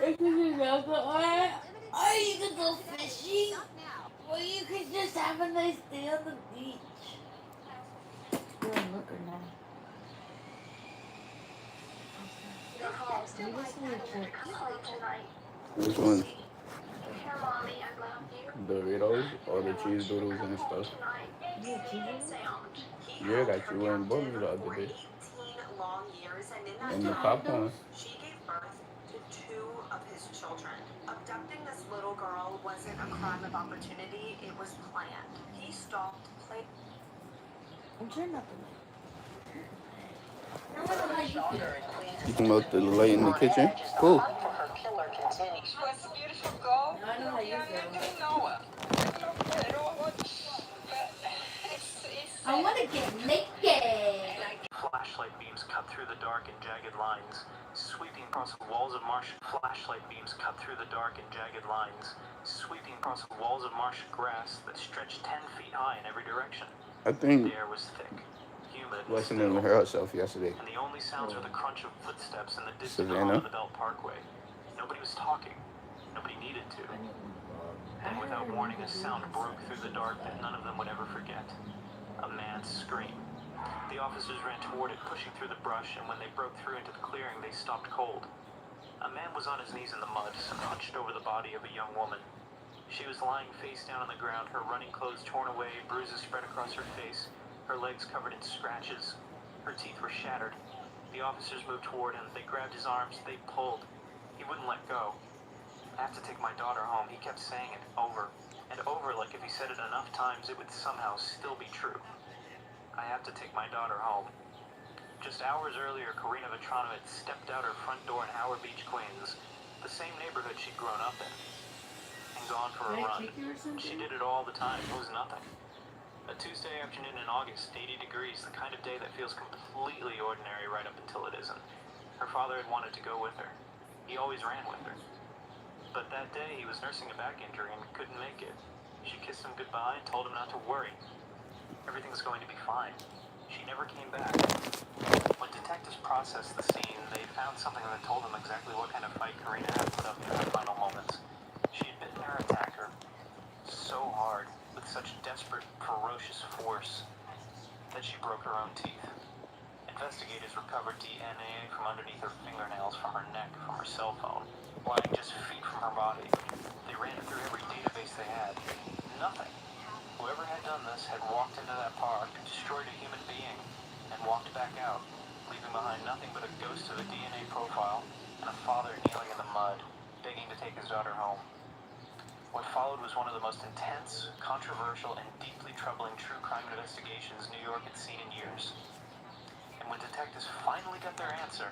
If you can go, or you can go fishing, or you can just have a nice day on the beach. You're a looker now. Which ones? Doritos or the cheese doodles and stuff? Yeah, that you were in bought me the other day. And the popcorn. She gave birth to 2 of his children. Abducting this little girl wasn't a crime of opportunity, it was planned. He stalked play. I'm trying not to You come out the light in the kitchen? Cool. I want to get naked. Flashlight beams cut through the dark and jagged lines, sweeping across the walls of marsh. Flashlight beams cut through the dark and jagged lines, sweeping across the walls of marsh grass that stretched 10 feet high in every direction. I think The air was thick, humid, Leslie didn't hear herself yesterday. and the only sounds were the crunch of footsteps and the distant hum of the Belt Parkway. Nobody was talking. Nobody needed to. And without warning, a sound broke through the dark that none of them would ever forget. A man's scream. The officers ran toward it, pushing through the brush, and when they broke through into the clearing, they stopped cold. A man was on his knees in the mud, hunched over the body of a young woman. She was lying face down on the ground, her running clothes torn away, bruises spread across her face, her legs covered in scratches. Her teeth were shattered. The officers moved toward him. They grabbed his arms. They pulled. He wouldn't let go. I have to take my daughter home. He kept saying it over and over, like if he said it enough times, it would somehow still be true. I have to take my daughter home. Just hours earlier, Karina Vetrano had stepped out her front door in Howard Beach, Queens, the same neighborhood she'd grown up in, and gone for a run. She did it all the time. It was nothing. A Tuesday afternoon in August, 80 degrees, the kind of day that feels completely ordinary right up until it isn't. Her father had wanted to go with her. He always ran with her. But that day, he was nursing a back injury and couldn't make it. She kissed him goodbye and told him not to worry. Everything's going to be fine. She never came back. When detectives processed the scene, they found something that told them exactly what kind of fight Karina had put up in her final moments. She had bitten her attacker so hard, with such desperate, ferocious force, that she broke her own teeth. Investigators recovered DNA from underneath her fingernails, from her neck, from her cell phone, lying just feet from her body. They ran it through every database they had. Nothing. Whoever had done this had walked into that park, destroyed a human being, and walked back out, leaving behind nothing but a ghost of a DNA profile and a father kneeling in the mud, begging to take his daughter home. What followed was one of the most intense, controversial, and deeply troubling true crime investigations New York had seen in years. And when detectives finally got their answer,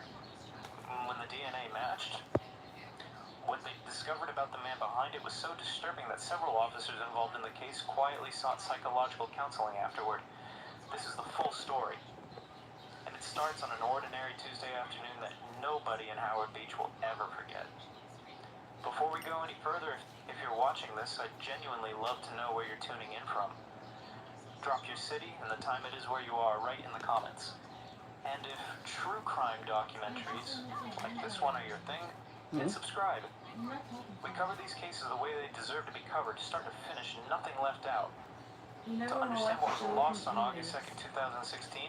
when the DNA matched, what they discovered about the man behind it was so disturbing that several officers involved in the case quietly sought psychological counseling afterward. This is the full story. And it starts on an ordinary Tuesday afternoon that nobody in Howard Beach will ever forget. Before we go any further, if you're watching this, I'd genuinely love to know where you're tuning in from. Drop your city and the time it is where you are right in the comments. And if true crime documentaries like this one are your thing, hit subscribe. We cover these cases the way they deserve to be covered, start to finish, nothing left out. To understand what was lost on August 2nd, 2016,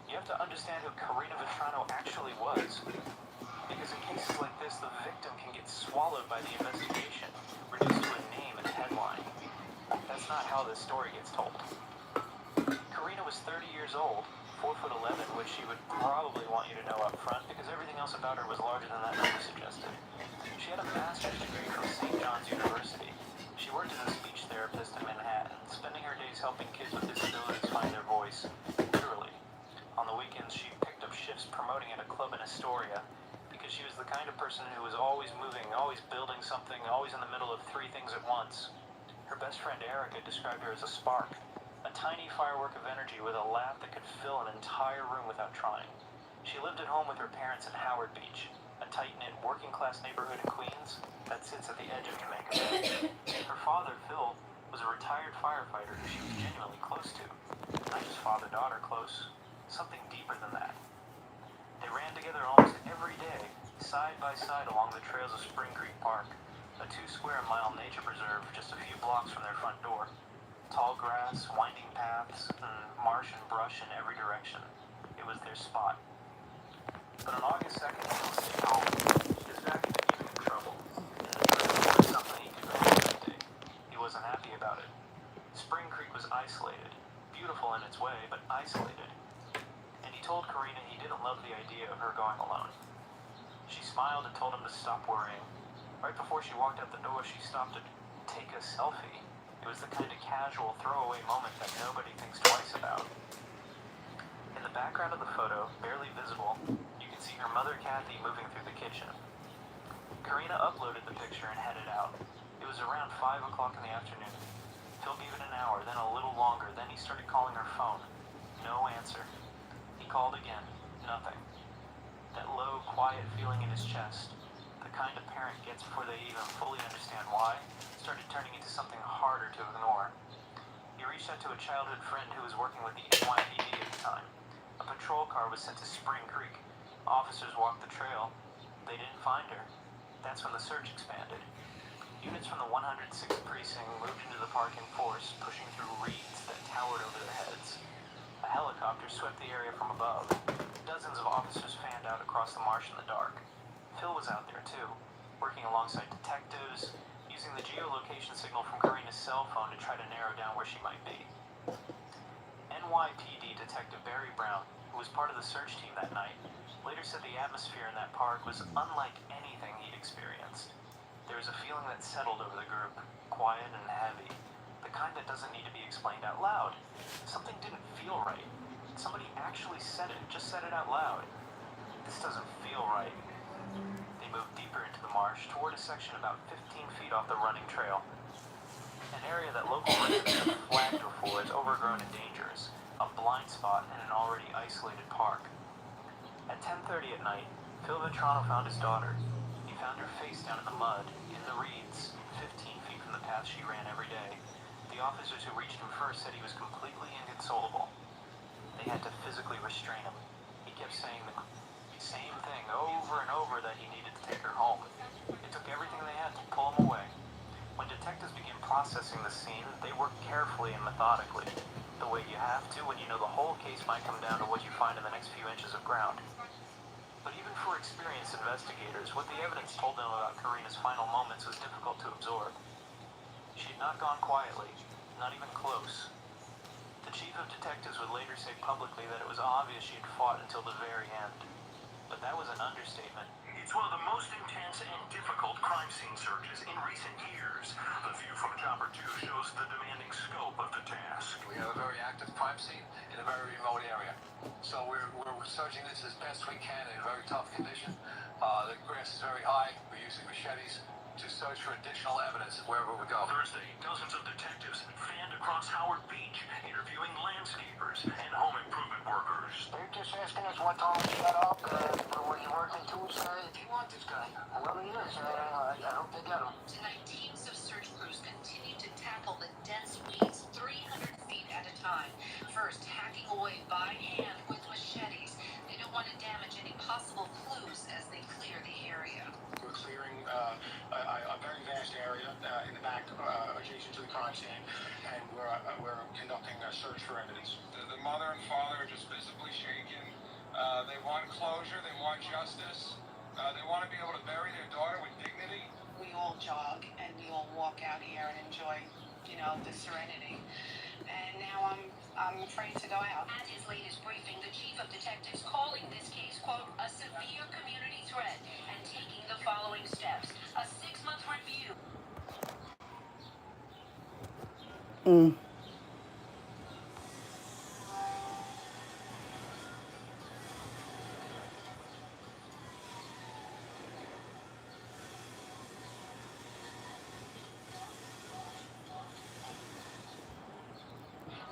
you have to understand who Karina Vetrano actually was. Because in cases like this, the victim can get swallowed by the investigation, reduced to a name and a headline. That's not how this story gets told. Karina was 30 years old, 4'11", which she would probably want you to know up front because everything else about her was larger than that number suggested. She had a master's degree from St. John's University. She worked as a speech therapist in Manhattan, spending her days helping kids with disabilities find their voice, literally. On the weekends, she picked up shifts promoting at a club in Astoria because she was the kind of person who was always moving, always building something, always in the middle of 3 things at once. Her best friend Erica described her as a spark, a tiny firework of energy with a laugh that could fill an entire room without trying. She lived at home with her parents in Howard Beach, a tight-knit, working-class neighborhood in Queens that sits at the edge of Jamaica Bay. Her father, Phil, was a retired firefighter who she was genuinely close to. Not just father-daughter close, something deeper than that. They ran together almost every day, side by side along the trails of Spring Creek Park, a 2-square-mile nature preserve just a few blocks from their front door. Tall grass, winding paths, and marsh and brush in every direction. It was their spot. But on August 2nd, Phil stayed home. His back had been giving him trouble, and the trip was something he could go that day. He wasn't happy about it. Spring Creek was isolated, beautiful in its way, but isolated. And he told Karina he didn't love the idea of her going alone. She smiled and told him to stop worrying. Right before she walked out the door, she stopped to take a selfie. It was the kind of casual throwaway moment that nobody thinks twice about. In the background of the photo, barely visible, you can see her mother Kathy moving through the kitchen. Karina uploaded the picture and headed out. It was around 5 o'clock in the afternoon. Phil gave it an hour, then a little longer, then he started calling her phone. No answer. He called again. Nothing. That low, quiet feeling in his chest, the kind a parent gets before they even fully understand why, started turning into something harder to ignore. He reached out to a childhood friend who was working with the NYPD at the time. A patrol car was sent to Spring Creek. Officers walked the trail. They didn't find her. That's when the search expanded. Units from the 106th Precinct moved into the park in force, pushing through reeds that towered over their heads. A helicopter swept the area from above. Dozens of officers fanned out across the marsh in the dark. Phil was out there too, working alongside detectives, using the geolocation signal from Karina's cell phone to try to narrow down where she might be. NYPD Detective Barry Brown, who was part of the search team that night, later said the atmosphere in that park was unlike anything he'd experienced. There was a feeling that settled over the group, quiet and heavy, the kind that doesn't need to be explained out loud. Something didn't feel right. Somebody actually said it, just said it out loud. This doesn't feel right. They moved deeper into the marsh toward a section about 15 feet off the running trail. An area that local residents have flagged before as overgrown and dangerous, a blind spot in an already isolated park. At 10:30 at night, Phil Vetrano found his daughter. He found her face down in the mud, in the reeds, 15 feet from the path she ran every day. The officers who reached him first said he was completely inconsolable. They had to physically restrain him. He kept saying the same thing over and over, that he needed to take her home. It took everything they had to pull him away. When detectives began processing the scene, they worked carefully and methodically, the way you have to when you know the whole case might come down to what you find in the next few inches of ground. But even for experienced investigators, what the evidence told them about Karina's final moments was difficult to absorb. She had not gone quietly, not even close. The chief of detectives would later say publicly that it was obvious she had fought until the very end. But that was an understatement. It's one of the most intense and difficult crime scene searches in recent years. The view from Chopper 2 shows the demanding scope of the task. We have a very active crime scene in a very remote area. So we're searching this as best we can in a very tough condition. The grass is very high. We're using machetes to search for additional evidence wherever we go. Thursday, dozens of detectives fanned across Howard Beach, interviewing landscapers and home improvement workers. They're just asking us what time to shut up, what you're working to, sir. If you want this guy, whoever he is, I hope they get him. Tonight, teams of search crews continue to tackle the dense weeds 300 feet at a time. First, hacking away by hand with machetes. They don't want to damage any possible clues as they clear the area. We're clearing a very vast area in the back adjacent to the crime scene, and we're conducting a search for evidence. The mother and father are just visibly shaken. They want closure. They want justice. They want to be able to bury their daughter with dignity. We all jog and we all walk out here and enjoy, the serenity. And now I'm afraid to go out. At his latest briefing, the chief of detectives calling this case, quote, a severe community threat and taking the following steps. A 6-month review.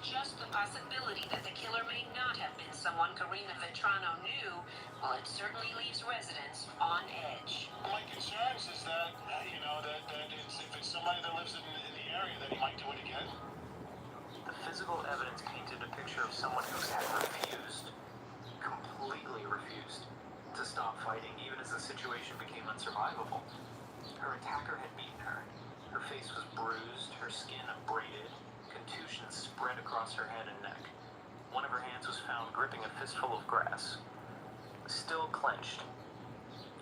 Just the possibility that the killer may not have been someone Karina Vetrano knew, well, it certainly leaves residents on edge. My concerns is that, if it's somebody that lives in the area, that he might do it again. The physical evidence painted a picture of someone who had refused. did, contusions spread across her head and neck. One of her hands was found gripping a fistful of grass, still clenched,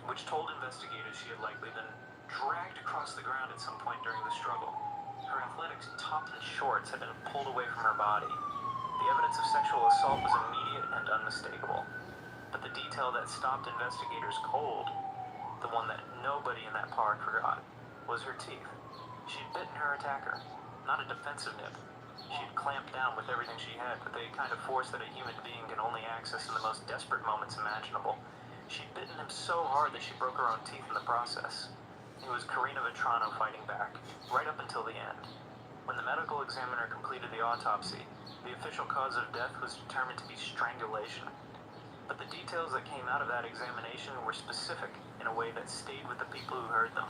which told investigators she had likely been dragged across the ground at some point during the struggle. Her athletic top and shorts had been pulled away from her body. The evidence of sexual assault was immediate and unmistakable. But the detail that stopped investigators cold, the one that nobody in that park forgot, was her teeth. She'd bitten her attacker, not a defensive nip. She'd clamped down with everything she had, with the kind of force that a human being can only access in the most desperate moments imaginable. She'd bitten him so hard that she broke her own teeth in the process. It was Karina Vetrano fighting back, right up until the end. When the medical examiner completed the autopsy, the official cause of death was determined to be strangulation. But the details that came out of that examination were specific in a way that stayed with the people who heard them.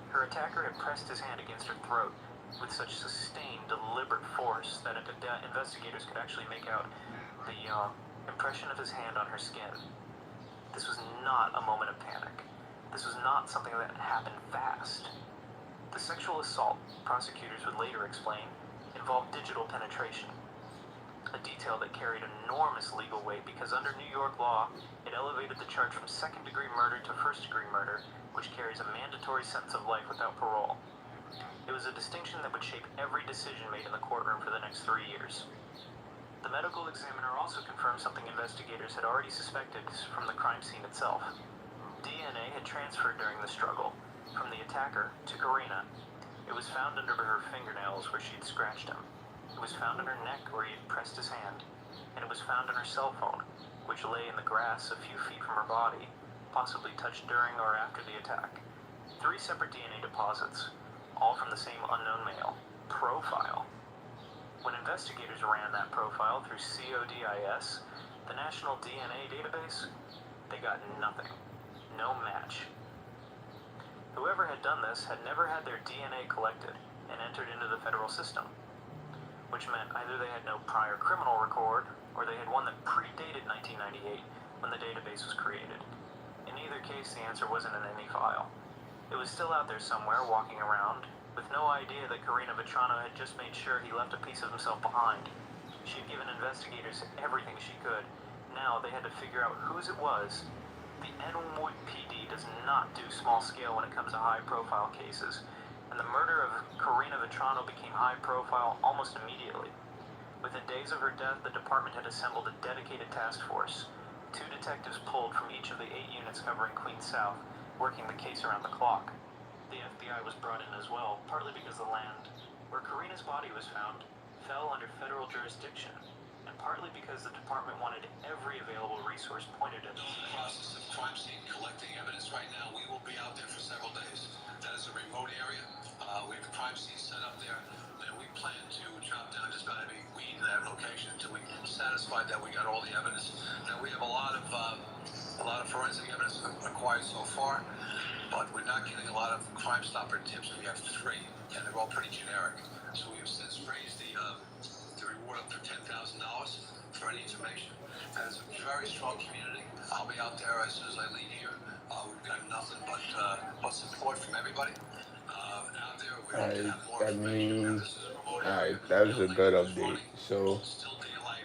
Her attacker had pressed his hand against her throat with such sustained, deliberate force that investigators could actually make out the impression of his hand on her skin. This was not a moment of panic. This was not something that happened fast. The sexual assault, prosecutors would later explain, involved digital penetration, a detail that carried enormous legal weight because under New York law, it elevated the charge from second-degree murder to first-degree murder, which carries a mandatory sentence of life without parole. It was a distinction that would shape every decision made in the courtroom for the next 3 years. The medical examiner also confirmed something investigators had already suspected from the crime scene itself. DNA had transferred during the struggle from the attacker to Karina. It was found under her fingernails where she'd scratched him. It was found on her neck where he had pressed his hand. And it was found on her cell phone, which lay in the grass a few feet from her body, possibly touched during or after the attack. 3 separate DNA deposits, all from the same unknown male profile. When investigators ran that profile through CODIS, the National DNA Database, they got nothing. No match. Whoever had done this had never had their DNA collected and entered into the federal system, which meant either they had no prior criminal record or they had one that predated 1998 when the database was created. In either case, the answer wasn't in any file. It was still out there somewhere, walking around, with no idea that Karina Vetrano had just made sure he left a piece of himself behind. She had given investigators everything she could. Now they had to figure out whose it was. The Elmwood PD does not do small scale when it comes to high-profile cases, and the murder of Karina Vetrano became high-profile almost immediately. Within days of her death, the department had assembled a dedicated task force. 2 detectives pulled from each of the 8 units covering Queens South, working the case around the clock. The FBI was brought in as well, partly because the land where Karina's body was found fell under federal jurisdiction, and partly because the department wanted every available resource pointed at them. In the process of crime scene collecting evidence right now. We will be out there for several days. That is a remote area. We have a crime scene set up there, and we plan to chop down just about every weed in that location until we're satisfied that we got all the evidence. Now we have a lot of forensic evidence acquired so far, but we're not getting a lot of Crime Stopper tips. We have 3, and they're all pretty generic. So we have since raised the reward up to $10,000 for any information. That is a very strong community. I'll be out there as soon as I leave here. We've got nothing but support from everybody. Out there, we're going to have more information. Alright, that was a good update. So,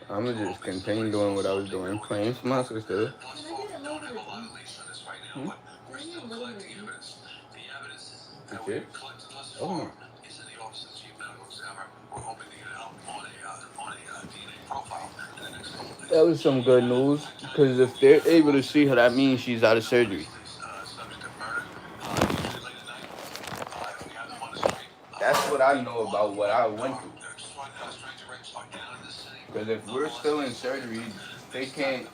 I'm going to just continue doing what I was doing, praying for my sister. We're still collecting evidence. The evidence that Okay. we've collected thus Oh, far no. is in the Office of Chief Medical Examiner. We're hoping to get it out on a DNA profile in the next couple of days. That was some good news, because if they're able to see her, that means she's out of surgery. Subject of murder, usually late at night. If we have them on the street. That's what I know about what I went through. Stranger rapes are down in the city. Because if we're still in surgery, they can't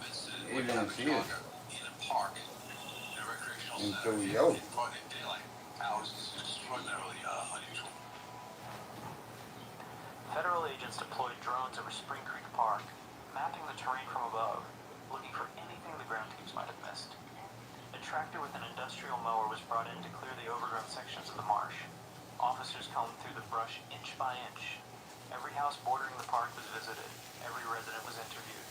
even see us. In a park, in a recreational And center, so, in yo. broad daylight hours is extraordinarily unusual. Federal agents deployed drones over Spring Creek Park, mapping the terrain from above, looking for anything the ground teams might have missed. A tractor with an industrial mower was brought in to clear the overgrown sections of the marsh. Officers combed through the brush inch by inch. Every house bordering the park was visited. Every resident was interviewed.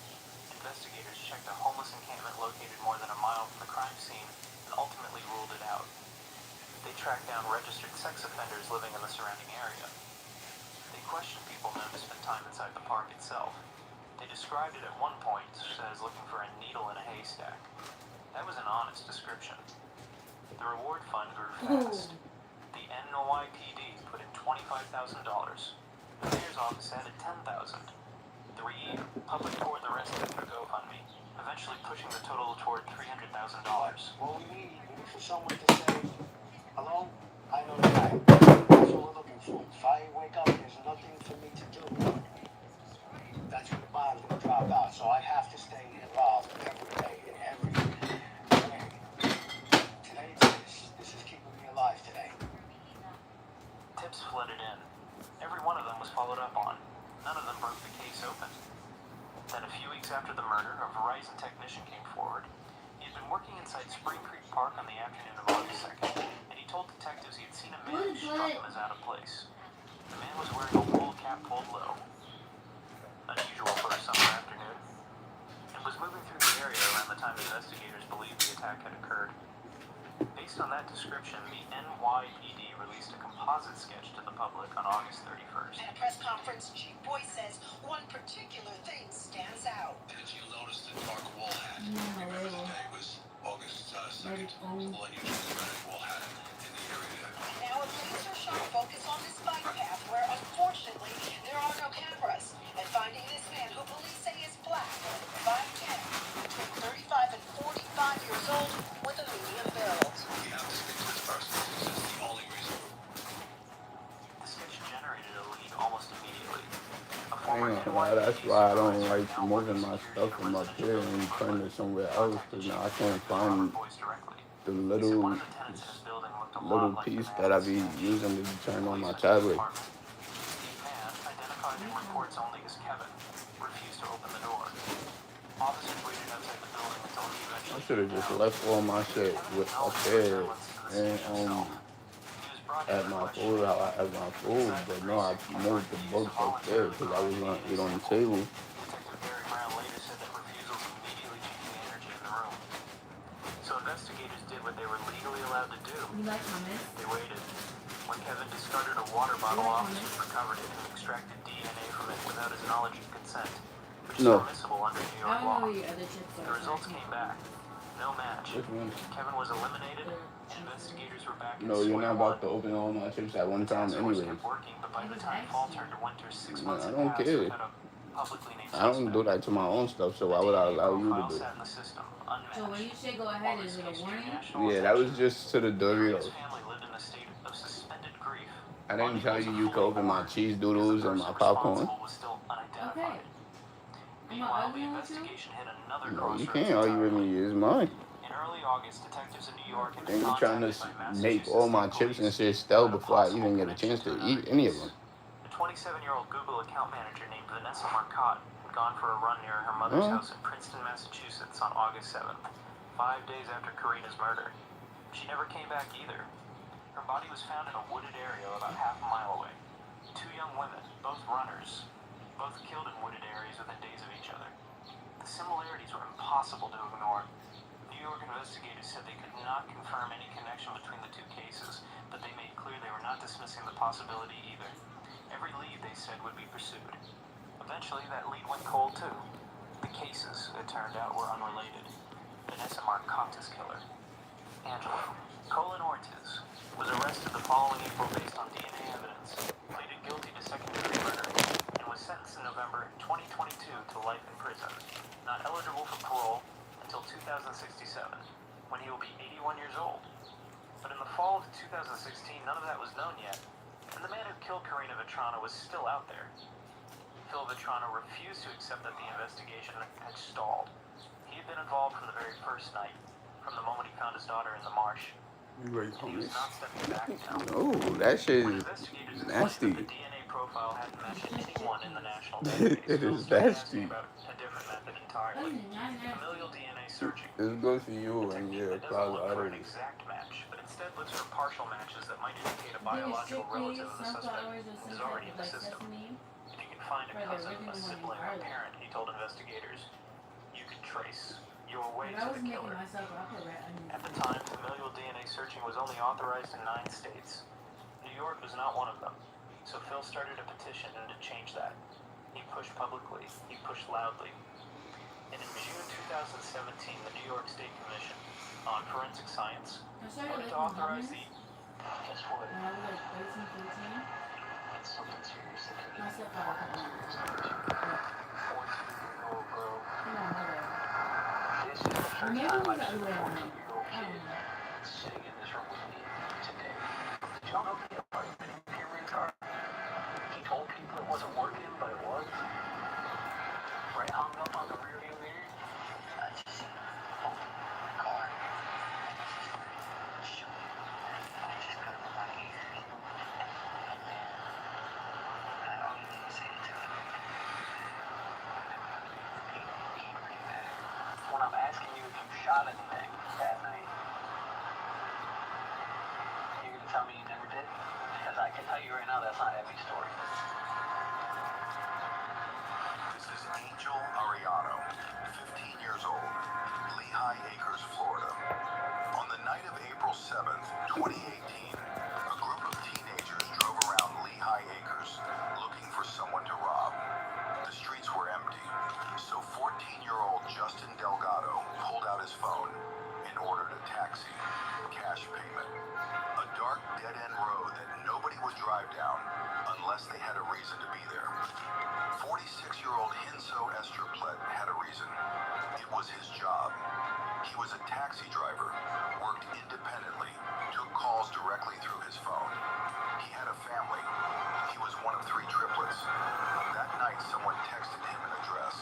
Investigators checked a homeless encampment located more than a mile from the crime scene and ultimately ruled it out. They tracked down registered sex offenders living in the surrounding area. They questioned people known to spend time inside the park itself. They described it at one point as looking for a needle in a haystack. That was an honest description. The reward fund grew fast. The NYPD put in $25,000. The mayor's office added $10,000. 3 public poured the rest into a GoFundMe, eventually pushing the total toward $300,000. What we need for someone to say, hello, I know the guy. That's what we're looking for. If I wake up, there's nothing for me to do. That's when the bomb's gonna drop out. So I have to stay involved every day in every way. Today it's this. This is keeping me alive today. Tips flooded in. Every one of them was followed up on. None of them broke the case open. Then a few weeks after the murder, a Verizon technician came forward. He had been working inside Spring Creek Park on the afternoon of August 2nd, and he told detectives he had seen a man who struck him as out of place. The man was wearing a wool cap pulled low, unusual for a summer afternoon, and was moving through the area around the time investigators believed the attack had occurred. Based on that description, the NYPD released a composite sketch to the public on August 31st. At a press conference, Chief Boyce says one particular thing stands out. Did you notice the dark wall hat? Remember the day was August 2nd. Unusually red wall hat in the area. And now a laser shot focus on this bike path where unfortunately there are no cameras. And finding this man who police say is black, 5'10", between 35 and 45 years old, with a medium build. We have to speak to this person because it's the only reason. The sketch generated a lead almost immediately. A I former ain't gonna lie, that's why I don't like moving my stuff from up here and putting it somewhere else, because now I can't find the little piece that I be using to turn on my tablet. The man, identified in reports only as Kevin, refused to open the door. Officers waited outside the building until he eventually I should have just left all my shit up there and at my food, but no, I moved the books up there because I was gonna eat on the table. Detective Barry Brown later said that refusals immediately changed the energy in the room. So investigators did what they were legally allowed to do. You like hummus? They waited. When Kevin discarded a water bottle, officers recovered it and extracted DNA from it without his knowledge and consent, which is permissible under New York I don't law. know your other chips The results came back. No match. Which one? Kevin was eliminated. Investigators were back in No, you're not about to Square open all my chips at one time Task force anyways. kept working, but by the time fall turned to winter, 6 No, months I had don't passed care. without a publicly named I don't do suspect. that to my own stuff, so why would I allow you to Profile do sat it? in the system, So when unmatched. you say go ahead, is it a warning? Yeah, that was just to the His Doritos. family lived in a state of suspended grief. I didn't tell you you could open my cheese Because the doodles and my person popcorn. responsible was still unidentified. Meanwhile, the investigation hit another No, crossroads you can't argue with entirely. me. It's mine. In early August, detectives in New York had And been you're trying to contacted by make Massachusetts all my State chips and Police shit stale about a before I possible even get a connection chance to another eat any of case. them. A 27-year-old Google account manager named Vanessa Marcotte had gone for a run near her mother's house in Princeton, Massachusetts on August 7th, 5 days after Karina's murder. She never came back either. Her body was found in a wooded area about half a mile away. 2 young women, both runners, both killed in wooded areas within days of each other. The similarities were impossible to ignore. New York investigators said they could not confirm any connection between the 2 cases, but they made clear they were not dismissing the possibility either. Every lead, they said, would be pursued. Eventually, that lead went cold too. The cases, it turned out, were unrelated. Vanessa Marcotte's killer, Angelo Colin Ortiz, was arrested the following April based on DNA evidence, pleaded guilty to second-degree murder, and was sentenced in November 2022 to life in prison, not eligible for parole until 2067, when he will be 81 years old. But in the fall of 2016, none of that was known yet, and the man who killed Karina Vetrano was still out there. Phil Vetrano refused to accept that the investigation had stalled. He had been involved from the very first night, from the moment he found his daughter in the marsh. You ready And he was not stepping back now. No, that shit When is investigators nasty. insisted the DNA profile hadn't matched anyone in the national database, It Phil is started asking nasty. about a different method entirely. Familial DNA searching. It's good for you and your It doesn't look for an others. exact match, but instead looks for partial matches that might indicate a biological relative of the suspect is already in the system. If you can find a cousin, a sibling, or parent, he told investigators, you could trace your way to the killer. At the time, familial DNA searching was only authorized in 9 states. New York was not one of them. So Phil started a petition to change that. He pushed publicly, he pushed loudly. And in June 2017, the New York State Commission on Forensic Science voted to authorize the... Guess what? When I was like 13, 14. That's something serious that could My stepfather took me. Yeah. 14-year-old girl. My mother. This is the first Maybe it time was I've the seen a other way around. 14-year-old I kid don't know. sitting in this room with me today. Did y'all know he had already been in period car? He told people it wasn't working, but it was. Right hung up on the rear view mirror. I just seen him open the car. Shoot. I just got him in my ears. And then I don't even need to say it to him. He pretty bad. When I'm asking you if you shot anything that night, you're gonna tell me you never did? Because I can tell you right now that's not every story. This is Angel Arellano, 15 years old, Lehigh Acres, Florida. On the night of April 7th, 2018, a group of teenagers drove around Lehigh Acres looking for someone to rob. The streets were empty, so 14-year-old Justin Delgado pulled out his phone and ordered a taxi, cash payment. A dark dead-end road that nobody would drive down unless they had a reason to be there. 46-year-old Hinso Estraplet had a reason. It was his job. He was a taxi driver, worked independently, took calls directly through his phone. He had a family. He was one of 3 triplets. That night, someone texted him an address,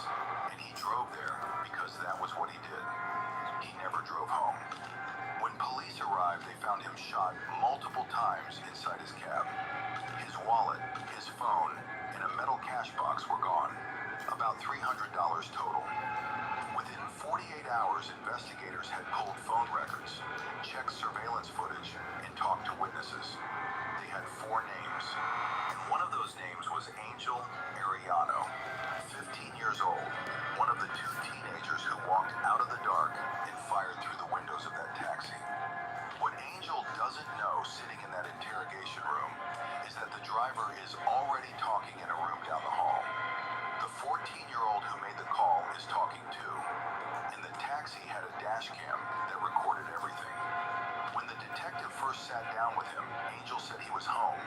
and he drove there because that was what he did. He never drove home. When police arrived, they found him shot multiple times inside his cab. His wallet, his phone, and a metal cash box were gone. About $300 total. Within 48 hours, investigators had pulled phone records, checked surveillance footage, and talked to witnesses. They had 4 names, and one of those names was Angel Arellano, 15 years old, one of the 2 teenagers who walked out of the dark and fired through the windows of that taxi. What Angel doesn't know sitting in that interrogation room is that the driver is already talking in a room down the hall. The 14-year-old who made the call is talking too, and the taxi had a dash cam that recorded everything. When the detective first sat down with him, Angel said he was home.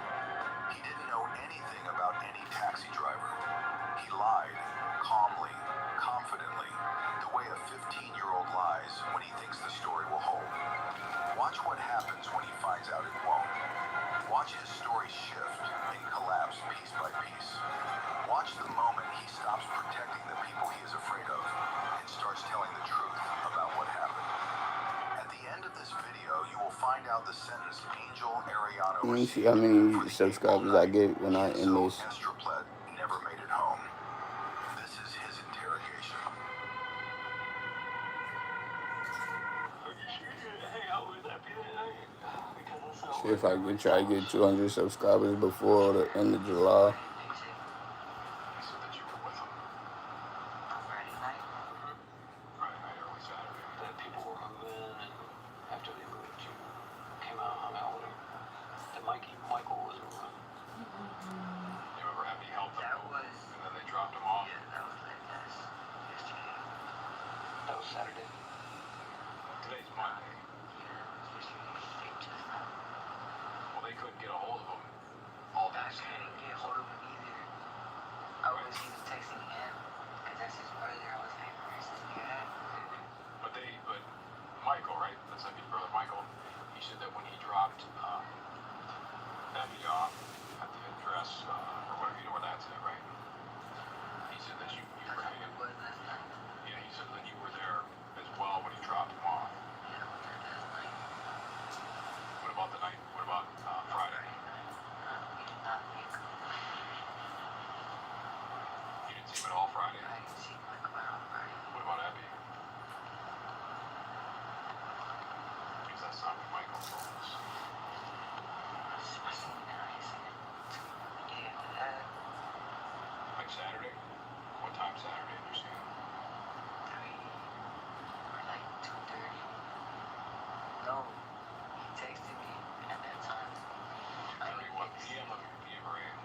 He didn't know anything about any taxi driver. He lied, calmly, confidently, the way a 15-year-old lies when he thinks the story will hold. Watch what happens when he finds out it won't. Watch his story shift and collapse piece by piece. Watch the moment he stops protecting the people he is afraid of and starts telling the truth about what happened. At the end of this video, you will find out the sentence Angel Arellano Let me see received how many for the subscribers April I get when I end Hinso this. Estraplet never made it home. This is his interrogation. See if I can try to get 200 subscribers before the end of July. So that you were with him Friday night, Friday night, early Saturday. that people were moving, and after they moved, you came out and hung out with him. That Michael was around. You ever have me help them? That was, And then they dropped him off? yeah, that was like this. Yesterday. That was Saturday. Today's Monday. Well, they couldn't get a hold of him all day. I couldn't get hold of him either. I was even texting him, because that's his brother. I was like, where's this guy? But Michael, right? That's like his brother Michael. He said that when he dropped Abby off at the address, or whatever, you know where that's at, right? He said that you were hanging. It was last night. Yeah, he said that you were there as well when he dropped him off. Yeah, I was there last night. What about the night? What about Friday? We did not meet. You didn't see him at all Friday? I didn't see Michael on Friday. What about Abby? Because that's not what Michael told us. I seen that. He said the day after that. Like Saturday? What time Saturday did you see him? 3 or like 2:30. No, he texted me at that time. I didn't What get to see PM him. or AM?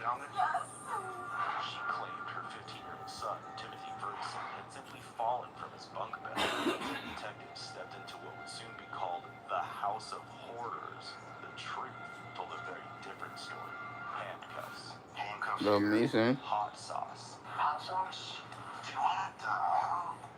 down there? She claimed her 15-year-old son, Timothy Ferguson, had simply fallen from his bunk bed. Detectives stepped into what would soon be called the House of Horrors. The truth told a very different story. Handcuffs. Little Mason. Hot sauce. Hot sauce? What?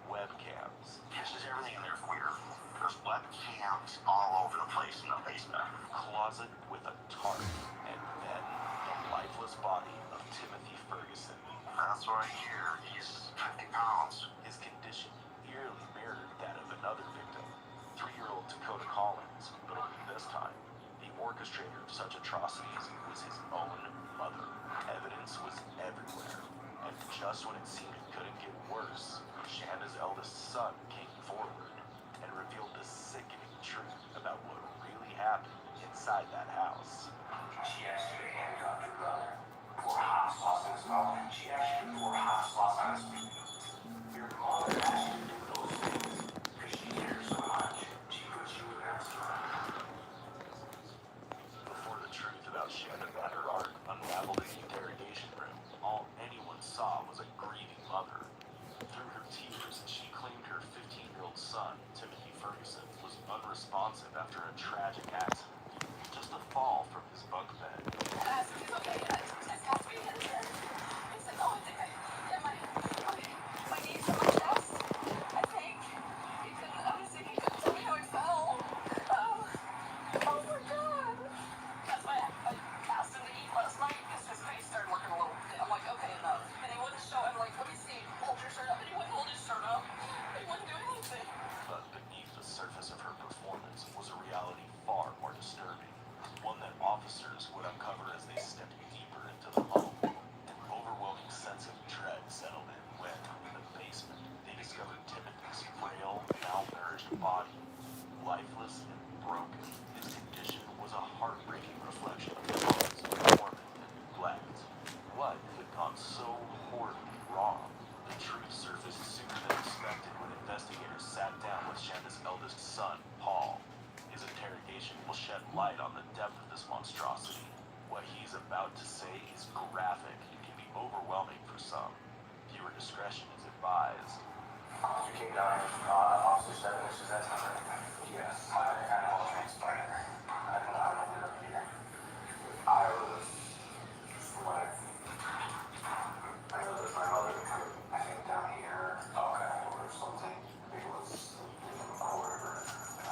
Webcams. This is everything in there weird. There's webcams all over the place in the basement. Closet with a tarp. And then the lifeless body of Timothy Ferguson. That's right here. He's 50 pounds. His condition eerily mirrored that of another victim, 3-year-old Dakota Collins, but only this time, the orchestrator of such atrocities was his own mother. Evidence was everywhere, and just when it seemed it couldn't get worse, Shanna's eldest son came forward and revealed the sickening truth about what really happened inside that house. She actually handcuffed her brother. Pour hot sauce in his mouth. She actually poured hot sauce on his feet. Your mother asked you to do those things because she cares so much. She puts you in that spot. Before the truth about Shanna and her art unraveled in the interrogation room, all anyone saw was a grieving mother. Through her tears, she claimed her 15-year-old son, Timothy Ferguson, was unresponsive after a tragic accident. Just a fall from his bunk bed. But beneath the surface of her performance was a reality far more disturbing. One that officers would uncover as they stepped deeper into the home. An overwhelming sense of dread settled in when, in the basement, they discovered Timothy's frail, malnourished body. Lifeless and broken, his condition was a heartbreaking reflection of the cause of torment and neglect. What had gone so horribly wrong? The truth surfaced sooner than expected when investigators sat down with Shanna's eldest son, Paul. His interrogation will shed light on the depth of this monstrosity. What he's about to say is graphic and can be overwhelming for some. Viewer discretion is advised. You came down here, Officer 7, this is that time. Yes, I kind of all transpired. I don't know how I ended up here. I was like, I know that my mother I think down here, okay, or something. It was in the corridor. I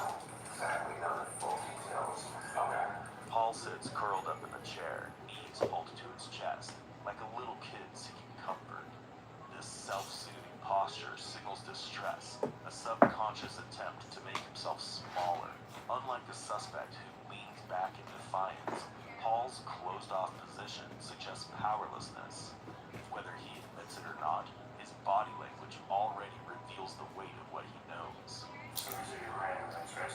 don't exactly know the full details. Okay. Paul sits curled up in the chair, knees bolted to his chest, like a little kid seeking comfort. This self-soothing posture signals distress, a subconscious attempt to make himself smaller. Unlike the suspect who leans back in defiance, Paul's closed-off position suggests powerlessness. Whether he admits it or not, his body language already reveals the weight of what he knows. So these are your random things, right?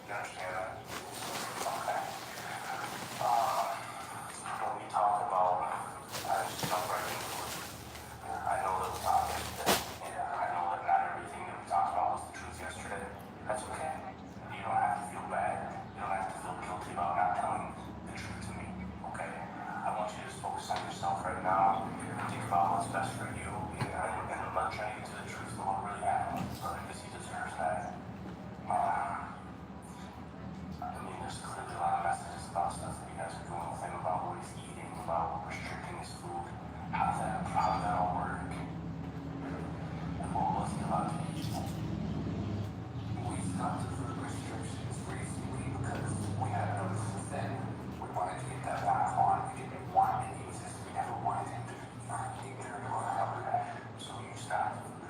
You understand that? Okay. When we talk about stuff I know that we talked yesterday. Yeah, I know that not everything that we talked about was the truth yesterday. That's okay. You don't have to feel bad. You don't have to feel guilty about not telling the truth to me, okay? I want you to just focus on yourself right now. Think about what's best for you. And I'm not trying to get to the truth of what really happened, because he deserves that. I mean, there's clearly a lot of messages about stuff that you guys are doing with him, about what he's eating, about restricting his food. How does that all work? And what was he allowed to eat? We stopped the food restrictions recently because we had noticed since then we wanted to get that back on. We didn't want any resistance. We never wanted him to be ignorant or cover that. So you stopped the food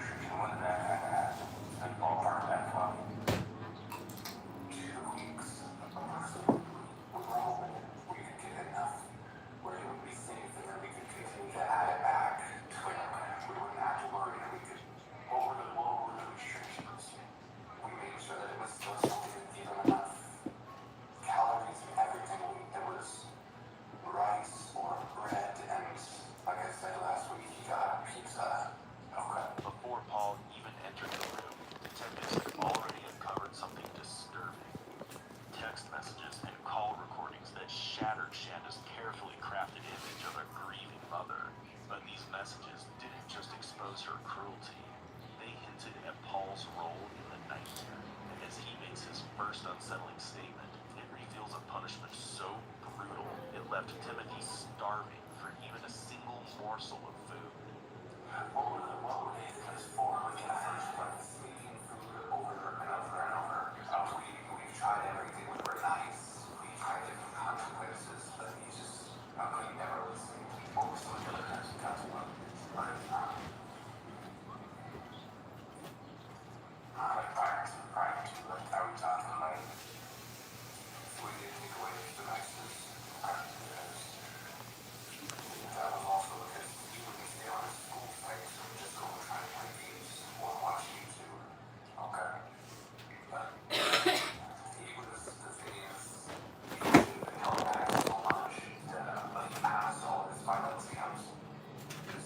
left Timothy starving for even a single morsel of food. What would we need this for? We can first like sneaking food over and over and over. We've tried everything. We were nice. We tried different consequences, but he just could never listen. What was some of the other kinds of consequences? Prior to like how we talking like we didn't take away his devices. That was also because he wouldn't stay on his school sites and just go and try to play games or watch YouTube. Okay. But he was the thing is he should have held back so much that he passed all his final exams.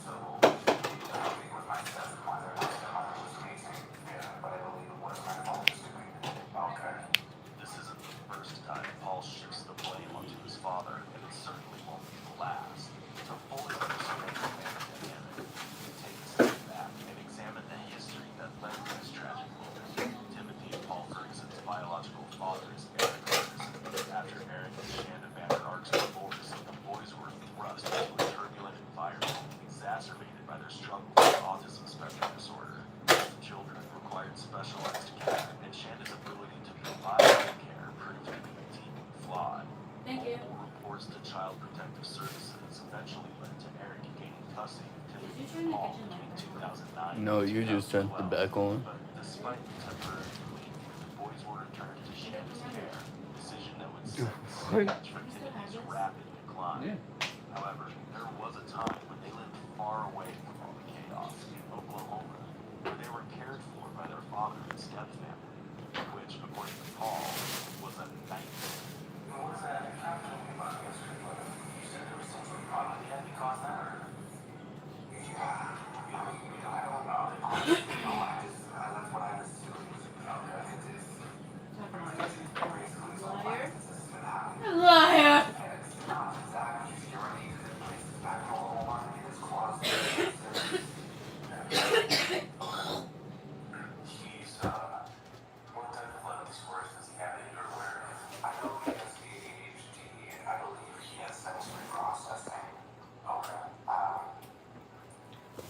So I think with my stepmother was amazing. Yeah, but I believe it was my fault was doing. Okay. This isn't the first time Paul shifts the blame onto his father, and it certainly won't be the last. To fully understand the family dynamic, take a step back and examine the history that led to this tragic moment. Timothy and Paul Ferguson's biological fathers, Eric Ferguson. After Eric and Shanda Van Der Ark's divorce, the boys were thrust into a turbulent environment, exacerbated by their struggle with autism spectrum disorder. Both children required specialized care, and Shanda's ability to provide that care proved to be deeply flawed. Thank you. Multiple reports to Child Protective Services eventually led to Eric gaining custody of Did you Timothy turn and the Paul kitchen light between back on? 2009 No, and you just turned it 2012. back on. But despite the temporary relief, the boys were returned to Shanda's care, a decision that would set the stage for Timothy's rapid decline. However, there was a time when they lived far away from all the chaos in Oklahoma, where they were cared for by their father and stepfamily, which, according to Paul, was a nightmare. What was that? You kind of told me about it yesterday, but you said there was something wrong with it because that or yeah. I don't know. Honestly, no, that's what I assumed. Okay. It's basically some Liar. this has been happening. Liar. And it's not exactly security that places back home on his closet. He's what type of learning disorders does he have that you're aware of? I know he has ADHD and I believe he has sensory processing. Okay.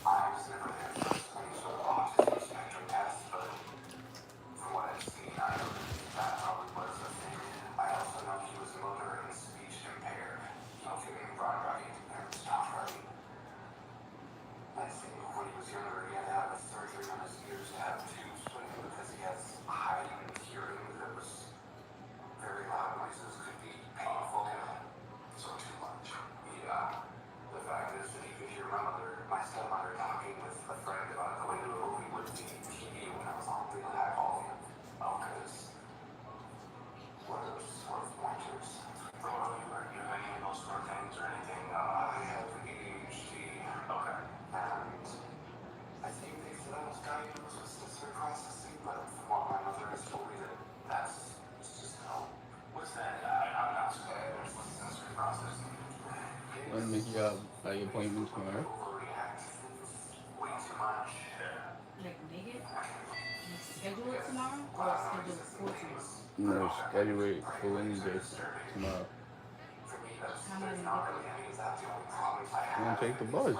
I was never there for any sort of autism spectrum test, but from what I've seen, I know that probably was a thing. I also know he was motor and speech impaired. Nothing brought right and stuff right. I think when he was younger, he had to have a surgery on his ears to have tubes put in because he has heightened hearing that was very loud noises could be painful. So too much. Yeah. The fact is that he could hear my stepmother talking with a friend about going to a movie with the TV when I was on really high volume. Oh, because what are those sort of pointers? Do you have any of those sort of things or anything? I have ADHD. Okay. And I think they said I was diagnosed with sensory processing, but from what my mother has told me that's just no. What's that? I'm not scared. There's sensory processing. When make you have like appointment tomorrow? Overreact way too much. Like, make it? Like, schedule it tomorrow? Or schedule it for tomorrow? No, schedule it for Wednesday tomorrow. How am I gonna get there? You gonna take the bus?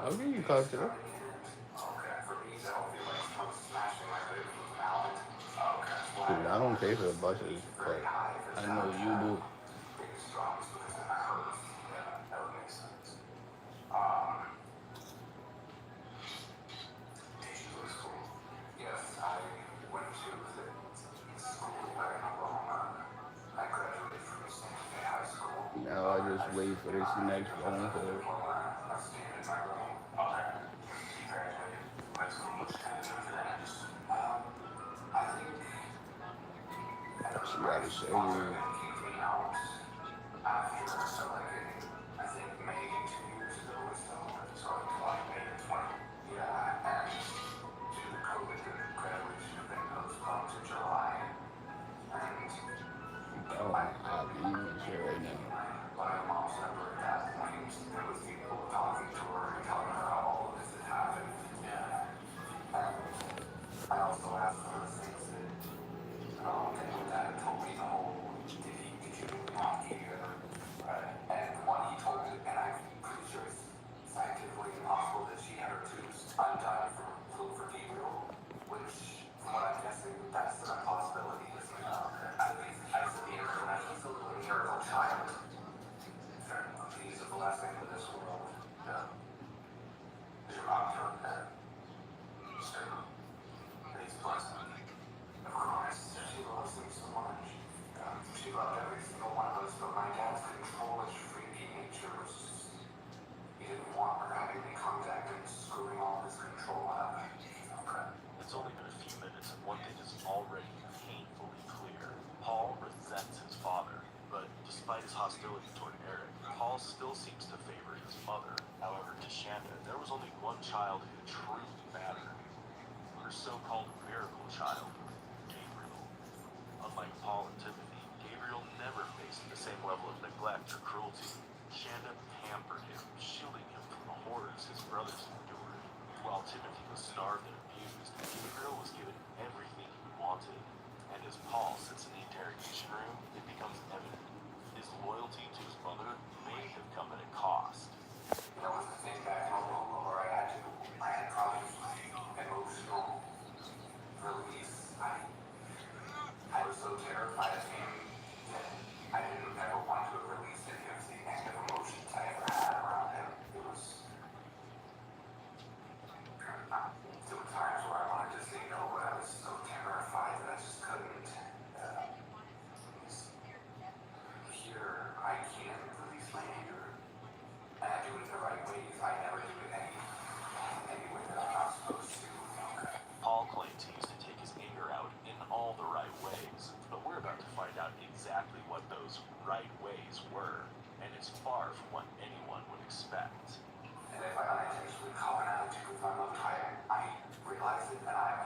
I'll give you cost today. Dude, I don't pay for the buses, but I know you do. Yes, I went to the school where in Oklahoma. I graduated from Santa Fe High School. Now I just wait for this next phone call. I stayed in my room. Okay. You graduated high school. What's kind of doing for that? I think She got a surgery. keep me out after like I think maybe 2 years ago or so. So like May 20. Yeah, and due to COVID, the graduation event postponed to July. And Oh, I'll be eating shit right now. my mom's number at that point, there was people talking to her and telling her how all of this had happened. Yeah. And I also asked her the things that my dad told me the whole every single one of us, but my dad's controllish, freaky nature was just, he didn't want her having any contact and screwing all his control out. It's only been a few minutes, and one thing is already painfully clear. Paul resents his father, but despite his hostility toward Eric, Paul still seems to favor his mother. However, to Shanda, there was only one child who truly mattered. Her so-called miracle child, Gabriel. Unlike Paul and Timothy, Gabriel never faced the same level of neglect or cruelty. Shanda pampered him, shielding him from the horrors his brothers endured. While Timothy was starved and abused, Gabriel was given everything he wanted. And as Paul sits in the interrogation room, it becomes evident. His loyalty to his mother may have come at a cost. There was a thing back home where I had problems with emotional release. I was so terrified of him that I didn't ever want to release any of the negative emotions I ever had around him. There were times where I wanted to say no, but I was so terrified that I just couldn't. Here, I can release my anger. And I do it in the right ways. I never do it any way that I'm not supposed to. Paul claims he used to take his anger out in all the right ways, but we're about to find out exactly what those right ways were, and it's far from what anyone would expect. And if I unintentionally call an attitude with my mouth, I realize it and I